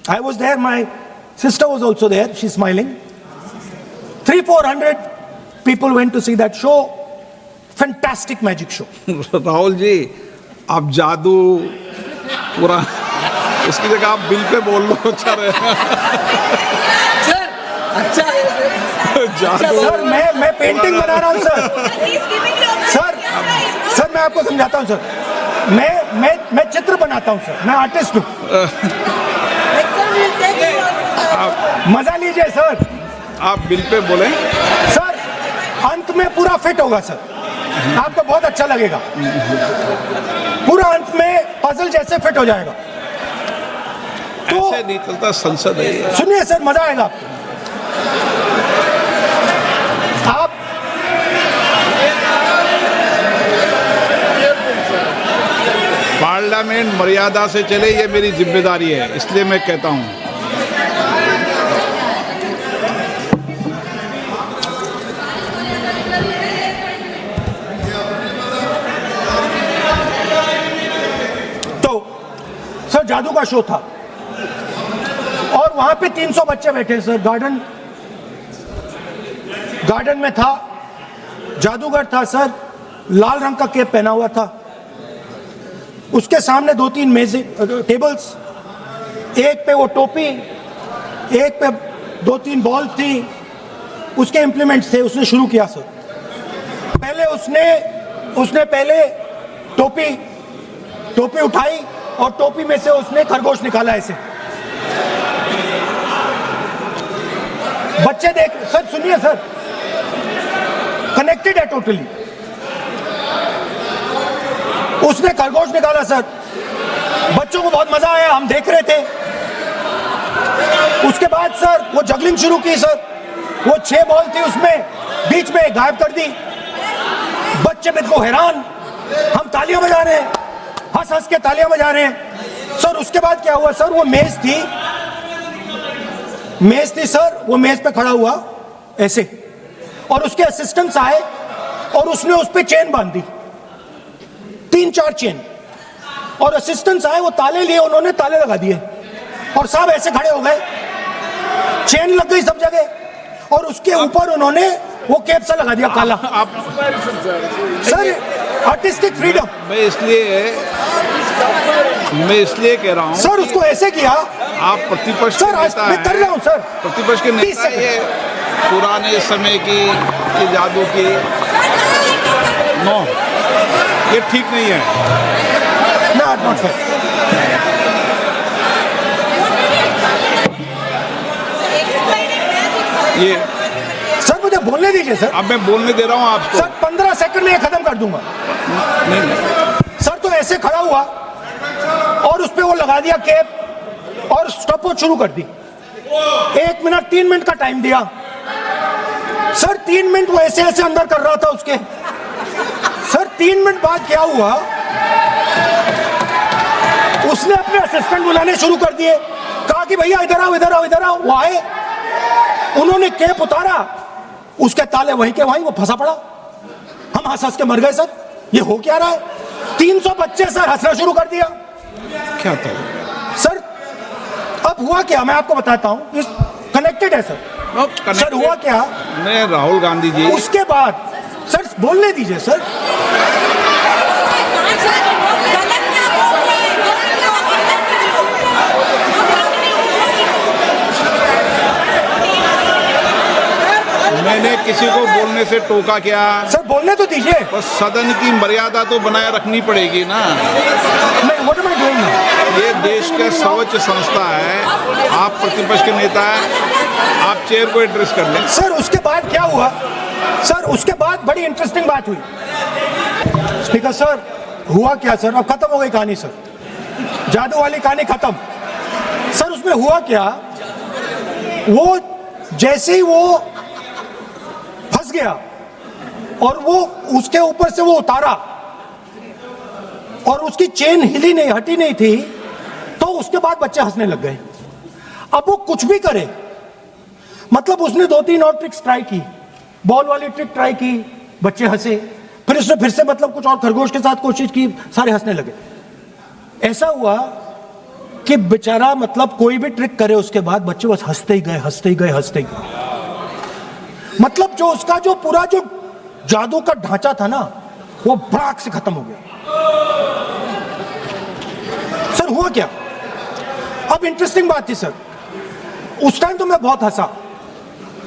I was there, my sister was also there, she's smiling. 300-400 people went to see that show. Fantastic magic show. Rahul ji, आप जादू पूरा, उसकी जगह आप bill pay बोल लो, अच्छा रहेगा। सर अच्छा है जादू सर मैं पेंटिंग बना रहा हूँ सर। सर मैं आपको समझाता हूँ सर। मैं चित्र बनाता हूँ सर, मैं आर्टिस्ट हूँ। मजा लीजिए सर। आप बिल पे बोले। सर अंत में पूरा फिट होगा सर, आपको बहुत अच्छा लगेगा। पूरा अंत में पजल जैसे फिट हो जाएगा। तो ऐसे नहीं चलता, संसद है। सुनिए सर, मजा आएगा आपको। आप पार्लियामेंट मर्यादा से चले, ये मेरी जिम्मेदारी है, इसलिए मैं कहता हूँ। तो सर जादू का शो था और वहां पे 300 बच्चे बैठे सर। गार्डन में था, जादूगर था सर, लाल रंग का कैप पहना हुआ था। उसके सामने 2-3 मेज़ें, टेबल्स, एक पे वो टोपी, एक पे 2-3 बॉल थी, उसके इम्प्लीमेंट्स थे। उसने शुरू किया सर। पहले उसने पहले टोपी उठाई और टोपी में से उसने खरगोश निकाला ऐसे। बच्चे देख सर, सुनिए सर, कनेक्टेड है टोटली। उसने खरगोश निकाला सर, बच्चों को बहुत मजा आया, हम देख रहे थे। उसके बाद सर वो जगलिंग शुरू की सर। वो 6 बॉल थी, उसमें बीच में गायब कर दी। बच्चे बिल्कुल हैरान, हम तालियां बजा रहे हैं, हंस हंस के तालियां बजा रहे हैं सर। उसके बाद क्या हुआ सर, वो मेज थी सर, वो मेज पे खड़ा हुआ ऐसे, और उसके असिस्टेंट्स आए और उसने उस पे चेन बांध दी, 3-4 चेन। और असिस्टेंट्स आए, वो ताले लिए, उन्होंने ताले लगा दिए और सब ऐसे खड़े हो गए। चेन लग गई सब जगह और उसके ऊपर उन्होंने वो कैप सा लगा दिया काला। Sir artistic freedom. मैं इसलिए कह रहा हूँ सर उसको ऐसे किया। आप प्रतिपक्ष सर आज मैं कर रहा हूँ सर। प्रतिपक्ष के नेता, ये पुराने समय की ये जादू की नो, ये ठीक नहीं है। Not sir. ये सर मुझे बोलने दीजिए सर। अब मैं बोलने दे रहा हूँ आपको। सर 15 सेकंड में खत्म कर दूंगा। नहीं सर तो ऐसे खड़ा हुआ और उस पे वो लगा दिया कैप और स्टॉपवॉच शुरू कर दी। 1 मिनट 3 मिनट का टाइम दिया सर। 3 मिनट वो ऐसे ऐसे अंदर कर रहा था उसके। सर 3 मिनट बाद क्या हुआ, उसने अपने असिस्टेंट बुलाने शुरू कर दिए। कहा कि भैया इधर आओ, इधर आओ, इधर आओ। वो आए, उन्होंने कैप उतारा, उसके ताले वहीं के वहीं, वो फंसा पड़ा। हम हंस हंस के मर गए सर। ये हो क्या रहा है? 300 बच्चे सर हंसना शुरू कर दिया। क्या था सर अब हुआ क्या, मैं आपको बताता हूं। इस कनेक्टेड है सर। सर हुआ क्या, मैं राहुल गांधी जी, उसके बाद सर बोलने दीजिए सर। मैंने किसी को बोलने से टोका क्या? सर बोलने तो दीजिए। बस सदन की मर्यादा तो बनाए रखनी पड़ेगी ना। What am I doing? ये देश का सर्वोच्च संस्था है, आप प्रतिपक्ष के नेता हैं, आप चेयर को एड्रेस कर लें। सर उसके बाद क्या हुआ सर, उसके बाद बड़ी इंटरेस्टिंग बात हुई। स्पीकर सर हुआ क्या सर, अब खत्म हो गई कहानी सर, जादू वाली कहानी खत्म। सर उसमें हुआ क्या, वो जैसे ही वो फंस गया और वो उसके ऊपर से वो उतारा और उसकी चेन हिली नहीं, हटी नहीं थी, तो उसके बाद बच्चे हंसने लग गए। अब वो कुछ भी करे, मतलब उसने 2-3 और ट्रिक्स ट्राई की, बॉल वाली ट्रिक ट्राई की, बच्चे हंसे। फिर उसने फिर से मतलब कुछ और खरगोश के साथ कोशिश की, सारे हंसने लगे। ऐसा हुआ कि बेचारा मतलब कोई भी ट्रिक करे उसके बाद बच्चे बस हंसते ही गए, हंसते ही गए, हंसते ही गए। मतलब जो उसका जो पूरा जो जादू का ढांचा था ना, वो भड़ाक से खत्म हो गया। सर हुआ क्या? अब इंटरेस्टिंग बात थी सर, उस टाइम तो मैं बहुत हंसा,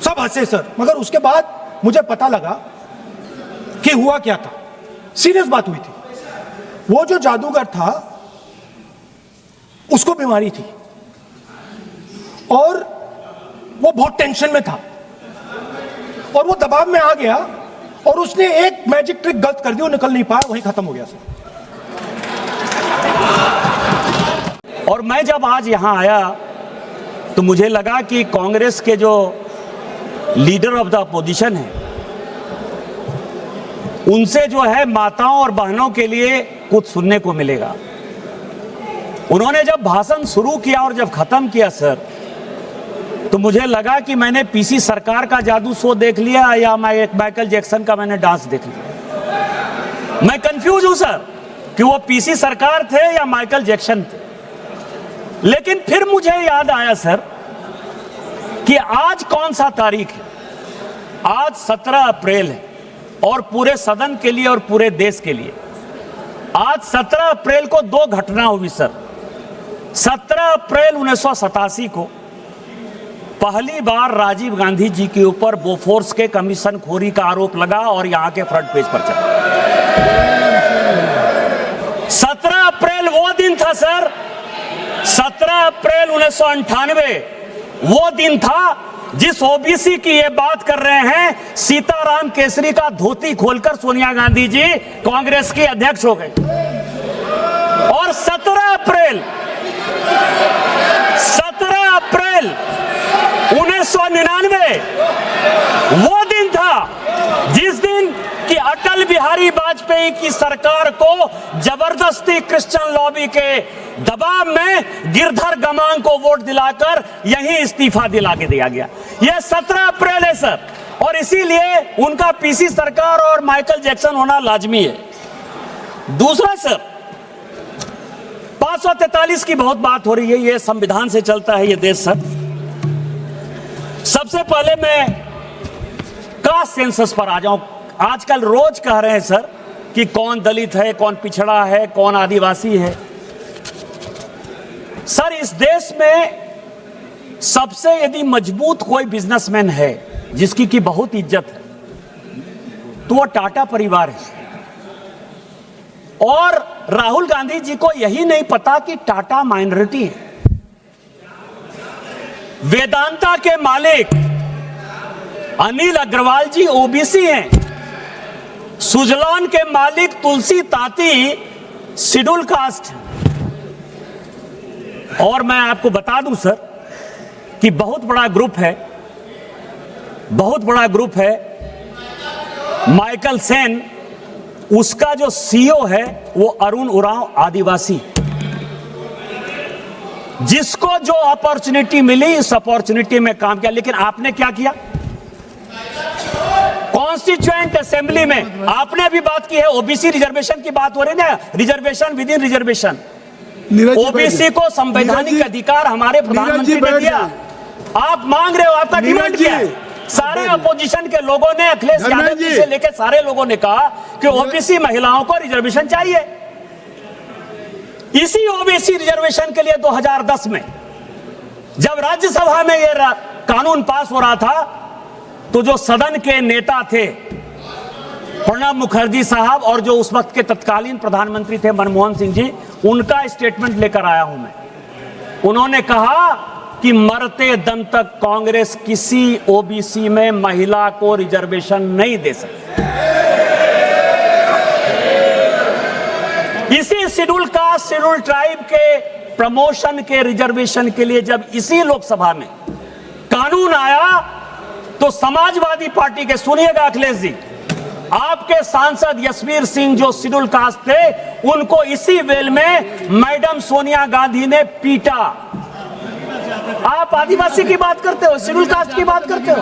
सब हंसे सर, मगर उसके बाद मुझे पता लगा कि हुआ क्या था। सीरियस बात हुई थी। वो जो जादूगर था उसको बीमारी थी और वो बहुत टेंशन में था और वो दबाव में आ गया और उसने एक मैजिक ट्रिक गलत कर दी, वो निकल नहीं पाया, वहीं खत्म हो गया सर। और मैं जब आज यहां आया तो मुझे लगा कि कांग्रेस के जो लीडर ऑफ द अपोजिशन है, उनसे जो है माताओं और बहनों के लिए कुछ सुनने को मिलेगा। उन्होंने जब भाषण शुरू किया और जब खत्म किया सर, तो मुझे लगा कि मैंने पीसी सरकार का जादू शो देख लिया या मैं एक माइकल जैक्सन का मैंने डांस देख लिया। मैं कंफ्यूज हूं सर कि वो पीसी सरकार थे या माइकल जैक्सन थे। लेकिन फिर मुझे याद आया सर कि आज कौन सा तारीख है? आज 17 अप्रैल है और पूरे सदन के लिए और पूरे देश के लिए आज 17 अप्रैल को दो घटना हुई सर। 17 अप्रैल 1987 को पहली बार राजीव गांधी जी के ऊपर बोफोर्स के कमीशन खोरी का आरोप लगा और यहां के फ्रंट पेज पर चला। 17 अप्रैल वो दिन था सर, 17 अप्रैल 1998 वो दिन था जिस ओबीसी की ये बात कर रहे हैं, सीताराम केसरी का धोती खोलकर सोनिया गांधी जी कांग्रेस की अध्यक्ष हो गए। और 17 अप्रैल 1999 वो दिन था जिस दिन कि अटल बिहारी वाजपेयी की सरकार को जबरदस्ती क्रिश्चियन लॉबी के दबाव में गिरधर गमांग को वोट दिलाकर यहीं इस्तीफा दिला के दिया गया। यह 17 अप्रैल है सर, और इसीलिए उनका पीसी सरकार और माइकल जैक्सन होना लाजमी है। दूसरा सर, 543 की बहुत बात हो रही है, यह संविधान से चलता है ये देश सर। सबसे पहले मैं कास्ट सेंसस पर आ जाऊं। आजकल रोज कह रहे हैं सर कि कौन दलित है, कौन पिछड़ा है, कौन आदिवासी है। सर इस देश में सबसे यदि मजबूत कोई बिजनेसमैन है जिसकी की बहुत इज्जत है तो वो टाटा परिवार है। और राहुल गांधी जी को यही नहीं पता कि टाटा माइनॉरिटी है। वेदांता के मालिक अनिल अग्रवाल जी ओबीसी हैं। सुजलॉन के मालिक तुलसी ताती शेड्यूल कास्ट हैं। और मैं आपको बता दूं सर कि बहुत बड़ा ग्रुप है माइकल सेन, उसका जो सीईओ है वो अरुण उरांव आदिवासी। जिसको जो अपॉर्चुनिटी मिली इस अपॉर्चुनिटी में काम किया। लेकिन आपने क्या किया? कॉन्स्टिट्यूएंट असेंबली में आपने अभी बात की है, ओबीसी रिजर्वेशन की बात हो रही है ना, reservation with in reservation. OBC को संवैधानिक अधिकार हमारे प्रधानमंत्री ने दिया। आप मांग रहे हो, आपका डिमांड क्या है? सारे अपोजिशन के लोगों ने, अखिलेश यादव जी से लेकर सारे लोगों ने कहा कि ओबीसी महिलाओं को रिजर्वेशन चाहिए। इसी ओबीसी रिजर्वेशन के लिए 2010 में जब राज्यसभा में यह कानून पास हो रहा था तो जो सदन के नेता थे प्रणब मुखर्जी साहब और जो उस वक्त के तत्कालीन प्रधानमंत्री थे मनमोहन सिंह जी, उनका स्टेटमेंट लेकर आया हूं मैं। उन्होंने कहा कि मरते दम तक कांग्रेस किसी ओबीसी में महिला को रिजर्वेशन नहीं दे सकती। इसी शेड्यूल कास्ट शेड्यूल ट्राइब के प्रमोशन के रिजर्वेशन के लिए जब इसी लोकसभा में कानून आया तो समाजवादी पार्टी के, सुनिएगा अखिलेश जी, आपके सांसद यशवीर सिंह जो शेड्यूल कास्ट थे, उनको इसी वेल में मैडम सोनिया गांधी ने पीटा। आप आदिवासी की बात करते हो, शेड्यूल कास्ट की बात करते हो।